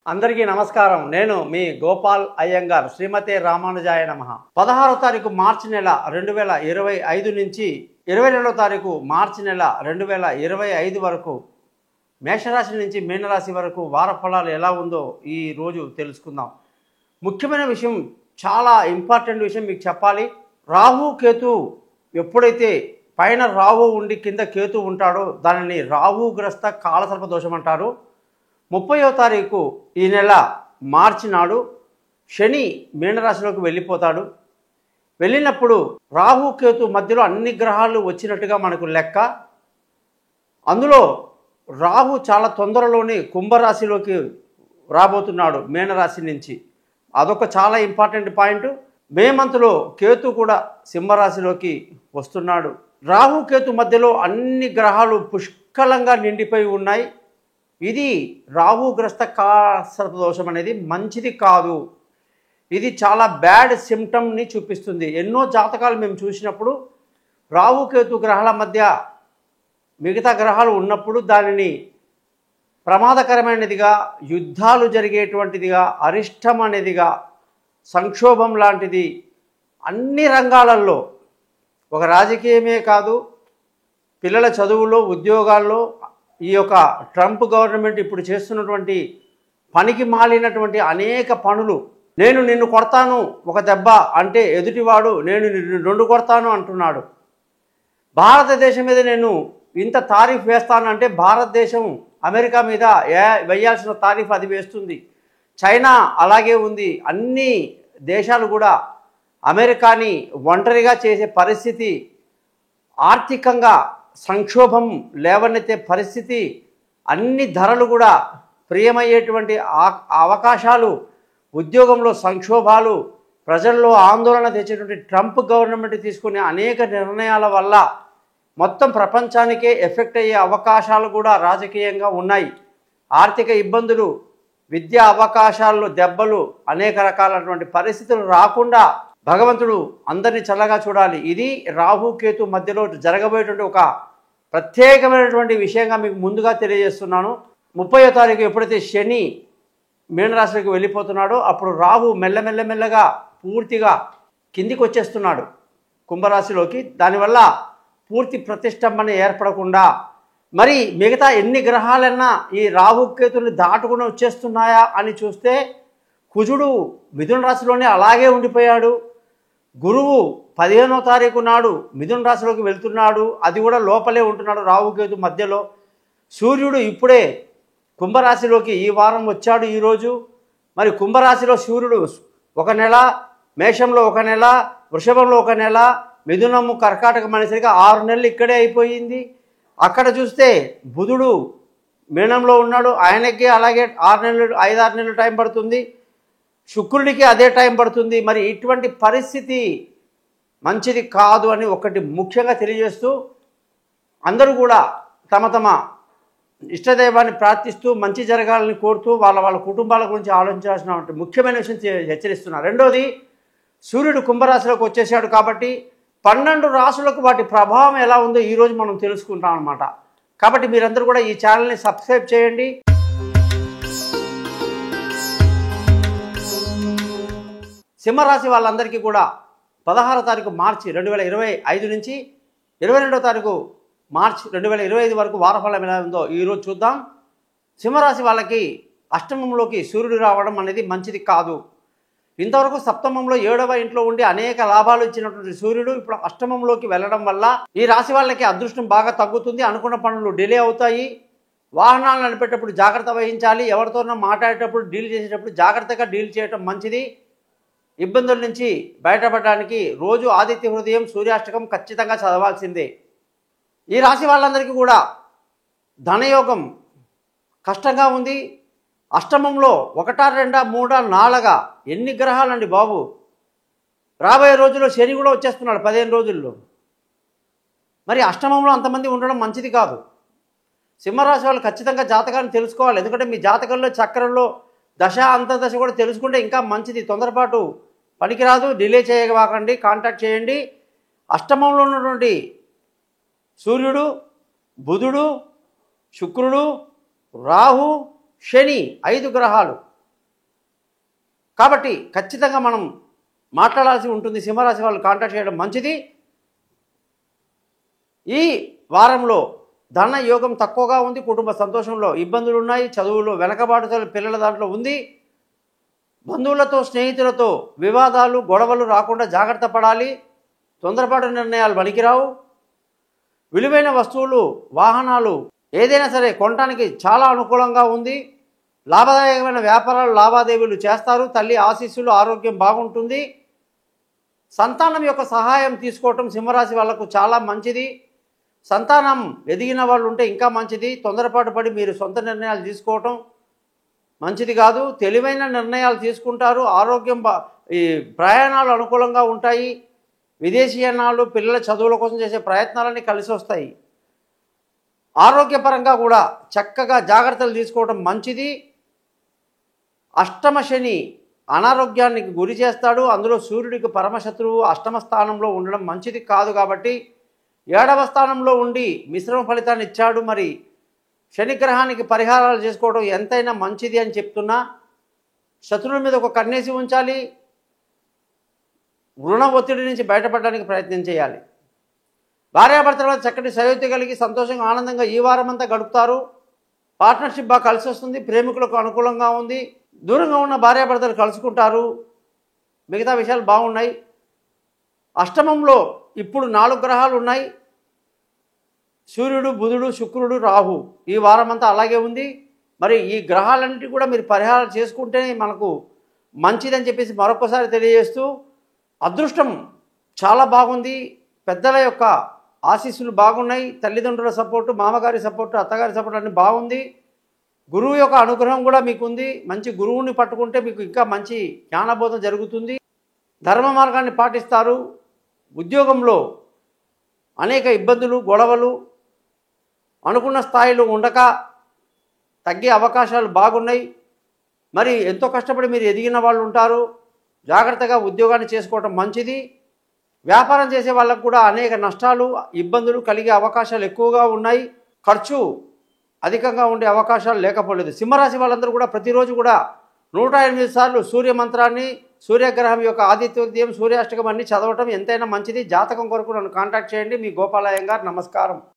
అందరికీ నమస్కారం. నేను మీ గోపాల్ అయ్యంగార్. శ్రీమతే రామానుజాయ నమః. 16వ తారీఖు మార్చి నెల 2025 నుంచి 22వ తారీఖు మార్చి నెల 2025 వరకు మేషరాశి నుంచి మీనరాశి వరకు వార ఫలాలు ఎలా ఉందో ఈ రోజు తెలుసుకుందాం. ముఖ్యమైన విషయం, చాలా ఇంపార్టెంట్ విషయం మీకు చెప్పాలి. రాహు కేతు ఎప్పుడైతే పైన రాహు ఉండి కింద కేతు ఉంటాడో దానిని రాహుగ్రస్త కాలసర్ప దోషం అంటారు. 30వ తారీఖు ఈ నెల మార్చి నాడు శని మీనరాశిలోకి వెళ్ళిపోతాడు. వెళ్ళినప్పుడు రాహు కేతు మధ్యలో అన్ని గ్రహాలు వచ్చినట్టుగా మనకు లెక్క. అందులో రాహు చాలా తొందరలోనే కుంభరాశిలోకి రాబోతున్నాడు మీనరాశి నుంచి. అదొక చాలా ఇంపార్టెంట్ పాయింట్. మే మంత్లో కేతు కూడా సింహరాశిలోకి వస్తున్నాడు. రాహు కేతు మధ్యలో అన్ని గ్రహాలు పుష్కలంగా నిండిపోయి ఉన్నాయి. ఇది రాహుగ్రస్త కాలసర్ప దోషం అనేది మంచిది కాదు. ఇది చాలా బ్యాడ్ సిమ్టమ్ని చూపిస్తుంది. ఎన్నో జాతకాలు మేము చూసినప్పుడు రాహుకేతు గ్రహాల మధ్య మిగతా గ్రహాలు ఉన్నప్పుడు దానిని ప్రమాదకరమైనదిగా, యుద్ధాలు జరిగేటువంటిదిగా, అరిష్టం అనేదిగా, సంక్షోభం లాంటిది అన్ని రంగాలలో, ఒక రాజకీయమే కాదు, పిల్లల చదువులో, ఉద్యోగాల్లో, ఈ యొక్క ట్రంప్ గవర్నమెంట్ ఇప్పుడు చేస్తున్నటువంటి పనికి మాలినటువంటి అనేక పనులు, నేను నిన్ను కొడతాను ఒక దెబ్బ అంటే ఎదుటివాడు నేను నిన్ను 2 కొడతాను అంటున్నాడు. భారతదేశం మీద నేను ఇంత తారీఫ్ వేస్తాను అంటే భారతదేశం అమెరికా మీద వేయాల్సిన తారీఫ్ అది వేస్తుంది. చైనా అలాగే ఉంది. అన్ని దేశాలు కూడా అమెరికాని ఒంటరిగా చేసే పరిస్థితి, ఆర్థికంగా సంక్షోభం లేవనెత్తే పరిస్థితి, అన్ని ధరలు కూడా ప్రియమయ్యేటువంటి అవకాశాలు, ఉద్యోగంలో సంక్షోభాలు, ప్రజల్లో ఆందోళన తెచ్చేటువంటి ట్రంప్ గవర్నమెంట్ తీసుకునే అనేక నిర్ణయాల వల్ల మొత్తం ప్రపంచానికే ఎఫెక్ట్ అయ్యే అవకాశాలు కూడా రాజకీయంగా ఉన్నాయి. ఆర్థిక ఇబ్బందులు, విద్యా అవకాశాల్లో దెబ్బలు, అనేక రకాలైనటువంటి పరిస్థితులు రాకుండా భగవంతుడు అందరినీ చల్లగా చూడాలి. ఇది రాహుకేతు మధ్యలో జరగబోయేటువంటి ఒక ప్రత్యేకమైనటువంటి విషయంగా మీకు ముందుగా తెలియజేస్తున్నాను. 30వ తారీఖు ఎప్పుడైతే శని మీనరాశిలోకి వెళ్ళిపోతున్నాడో అప్పుడు రాహు మెల్లమెల్లగా పూర్తిగా కిందికి వచ్చేస్తున్నాడు కుంభరాశిలోకి. దానివల్ల పూర్తి ప్రతిష్టంభన ఏర్పడకుండా మరి మిగతా ఎన్ని గ్రహాలన్నా ఈ రాహుకేతుల్ని దాటుకుని వచ్చేస్తున్నాయా అని చూస్తే కుజుడు మిథున రాశిలోనే అలాగే ఉండిపోయాడు. గురువు 15వ తారీఖు నాడు మిథున రాశిలోకి వెళ్తున్నాడు. అది కూడా లోపలే ఉంటున్నాడు రాహుకేతు మధ్యలో. సూర్యుడు ఇప్పుడే కుంభరాశిలోకి ఈ వారం వచ్చాడు ఈరోజు. మరి కుంభరాశిలో సూర్యుడు 1 నెల, మేషంలో 1 నెల, వృషభంలో 1 నెల, మిథునము కర్కాటకం అనేసరికి 6 నెలలు ఇక్కడే అయిపోయింది. అక్కడ చూస్తే బుధుడు మీనంలో ఉన్నాడు. ఆయనకి అలాగే 5-6 నెలలు టైం పడుతుంది. శుక్రుడికి అదే టైం పడుతుంది. మరి ఇటువంటి పరిస్థితి మంచిది కాదు అని ఒకటి ముఖ్యంగా తెలియజేస్తూ అందరూ కూడా తమ తమ ఇష్టదైవాన్ని ప్రార్థిస్తూ మంచి జరగాలని కోరుతూ వాళ్ళ కుటుంబాల గురించి ఆలోచించాల్సిన ముఖ్యమైన విషయం హెచ్చరిస్తున్నారు. రెండోది, సూర్యుడు కుంభరాశిలోకి వచ్చేసాడు కాబట్టి 12 రాశులకు వాటి ప్రభావం ఎలా ఉందో ఈరోజు మనం తెలుసుకుంటాం అన్నమాట. కాబట్టి మీరందరూ కూడా ఈ ఛానల్ని సబ్స్క్రైబ్ చేయండి. సింహరాశి వాళ్ళందరికీ కూడా 16వ తారీఖు మార్చి 2025 నుంచి 22వ తారీఖు మార్చి 2025 వరకు వారఫలం ఎలా ఉందో ఈరోజు చూద్దాం. సింహరాశి వాళ్ళకి అష్టమంలోకి సూర్యుడు రావడం అనేది మంచిది కాదు. ఇంతవరకు సప్తమంలో 7వ ఇంట్లో ఉండి అనేక లాభాలు ఇచ్చినటువంటి సూర్యుడు ఇప్పుడు అష్టమంలోకి వెళ్ళడం వల్ల ఈ రాశి వాళ్ళకి అదృష్టం బాగా తగ్గుతుంది. అనుకున్న పనులు డిలే అవుతాయి. వాహనాలు నడిపేటప్పుడు జాగ్రత్త వహించాలి. ఎవరితోనో మాట్లాడేటప్పుడు, డీల్ చేసేటప్పుడు జాగ్రత్తగా డీల్ చేయడం మంచిది. ఇబ్బందుల నుంచి బయటపడడానికి రోజు ఆదిత్య హృదయం, సూర్యాష్టకం ఖచ్చితంగా చదవాల్సిందే. ఈ రాశి వాళ్ళందరికీ కూడా ధనయోగం కష్టంగా ఉంది. అష్టమంలో 1, 2, 3, 4 ఎన్ని గ్రహాలండి బాబు. రాబోయే రోజుల్లో శని కూడా వచ్చేస్తున్నాడు 15 రోజుల్లో. మరి అష్టమంలో అంతమంది ఉండడం మంచిది కాదు. సింహరాశి వాళ్ళు ఖచ్చితంగా జాతకాన్ని తెలుసుకోవాలి. ఎందుకంటే మీ జాతకంలో చక్రంలో దశ, అంతర్దశ కూడా తెలుసుకుంటే ఇంకా మంచిది. తొందరపాటు పనికిరాదు. డిలే చేయవాకండి, కాంటాక్ట్ చేయండి. అష్టమంలో ఉన్నటువంటి సూర్యుడు, బుధుడు, శుక్రుడు, రాహు, శని 5 గ్రహాలు కాబట్టి ఖచ్చితంగా మనం మాట్లాడాల్సి ఉంటుంది. సింహరాశి వాళ్ళు కాంటాక్ట్ చేయడం మంచిది. ఈ వారంలో ధన యోగం తక్కువగా ఉంది. కుటుంబ సంతోషంలో ఇబ్బందులు ఉన్నాయి. చదువులో వెనకబాటుదల పిల్లల దాంట్లో ఉంది. బంధువులతో స్నేహితులతో వివాదాలు గొడవలు రాకుండా జాగ్రత్త పడాలి. తొందరపాటు నిర్ణయాలు పనికిరావు. విలువైన వస్తువులు వాహనాలు ఏదైనా సరే కొనడానికి చాలా అనుకూలంగా ఉంది. లాభదాయకమైన వ్యాపారాలు లావాదేవీలు చేస్తారు. తల్లి ఆశీస్సులు ఆరోగ్యం బాగుంటుంది. సంతానం యొక్క సహాయం తీసుకోవటం సింహరాశి వాళ్ళకు చాలా మంచిది. సంతానం ఎదిగిన వాళ్ళు ఉంటే ఇంకా మంచిది. తొందరపాటు పడి మీరు సొంత నిర్ణయాలు తీసుకోవటం మంచిది కాదు. తెలివైన నిర్ణయాలు తీసుకుంటారు. ఆరోగ్యం ఈ ప్రయాణాలు అనుకూలంగా ఉంటాయి. విదేశీయానాలు పిల్లల చదువుల కోసం చేసే ప్రయత్నాలన్నీ కలిసి వస్తాయి. ఆరోగ్యపరంగా కూడా చక్కగా జాగ్రత్తలు తీసుకోవడం మంచిది. అష్టమ శని అనారోగ్యానికి గురి చేస్తాడు. అందులో సూర్యుడికి పరమశత్రువు అష్టమ స్థానంలో ఉండడం మంచిది కాదు. కాబట్టి 7వ స్థానంలో ఉండి మిశ్రమ ఫలితాన్ని ఇచ్చాడు. మరి శనిగ్రహానికి పరిహారాలు చేసుకోవడం ఎంతైనా మంచిది అని చెప్తున్నా. శత్రువుల మీద ఒక కన్నేసి ఉంచాలి. రుణ ఒత్తిడి నుంచి బయటపడడానికి ప్రయత్నం చేయాలి. భార్యాభర్తల మధ్య చక్కటి సయోధ్య కలిగి సంతోషంగా ఆనందంగా ఈ వారమంతా గడుపుతారు. పార్ట్నర్షిప్ బాగా కలిసి వస్తుంది. ప్రేమికులకు అనుకూలంగా ఉంది. దూరంగా ఉన్న భార్యాభర్తలు కలుసుకుంటారు. మిగతా విషయాలు బాగున్నాయి. అష్టమంలో ఇప్పుడు 4 గ్రహాలు ఉన్నాయి. సూర్యుడు, బుధుడు, శుక్రుడు, రాహు. ఈ వారమంతా అలాగే ఉంది. మరి ఈ గ్రహాలన్నిటి కూడా మీరు పరిహారం చేసుకుంటే మనకు మంచిదని చెప్పేసి మరొకసారి తెలియజేస్తూ, అదృష్టం చాలా బాగుంది. పెద్దల యొక్క ఆశీస్సులు బాగున్నాయి. తల్లిదండ్రుల సపోర్టు, మామగారి సపోర్టు, అత్తగారి సపోర్టు అన్నీ బాగుంది. గురువు యొక్క అనుగ్రహం కూడా మీకు ఉంది. మంచి గురువుని పట్టుకుంటే మీకు ఇంకా మంచి జ్ఞానబోధం జరుగుతుంది. ధర్మ మార్గాన్ని పాటిస్తారు. ఉద్యోగంలో అనేక ఇబ్బందులు గొడవలు అనుకున్న స్థాయిలో ఉండక తగ్గే అవకాశాలు బాగున్నాయి. మరి ఎంతో కష్టపడి మీరు ఎదిగిన వాళ్ళు ఉంటారు. జాగ్రత్తగా ఉద్యోగాన్ని చేసుకోవటం మంచిది. వ్యాపారం చేసే వాళ్ళకు కూడా అనేక నష్టాలు ఇబ్బందులు కలిగే అవకాశాలు ఎక్కువగా ఉన్నాయి. ఖర్చు అధికంగా ఉండే అవకాశాలు లేకపోలేదు. సింహరాశి వాళ్ళందరూ కూడా ప్రతిరోజు కూడా 108 సార్లు సూర్య మంత్రాన్ని, సూర్యగ్రహం యొక్క ఆదిత్యోదయం, సూర్యాష్టకం అన్ని చదవటం ఎంతైనా మంచిది. జాతకం కొరకు నన్ను కాంటాక్ట్ చేయండి. మీ గోపాలయ్య గారు. నమస్కారం.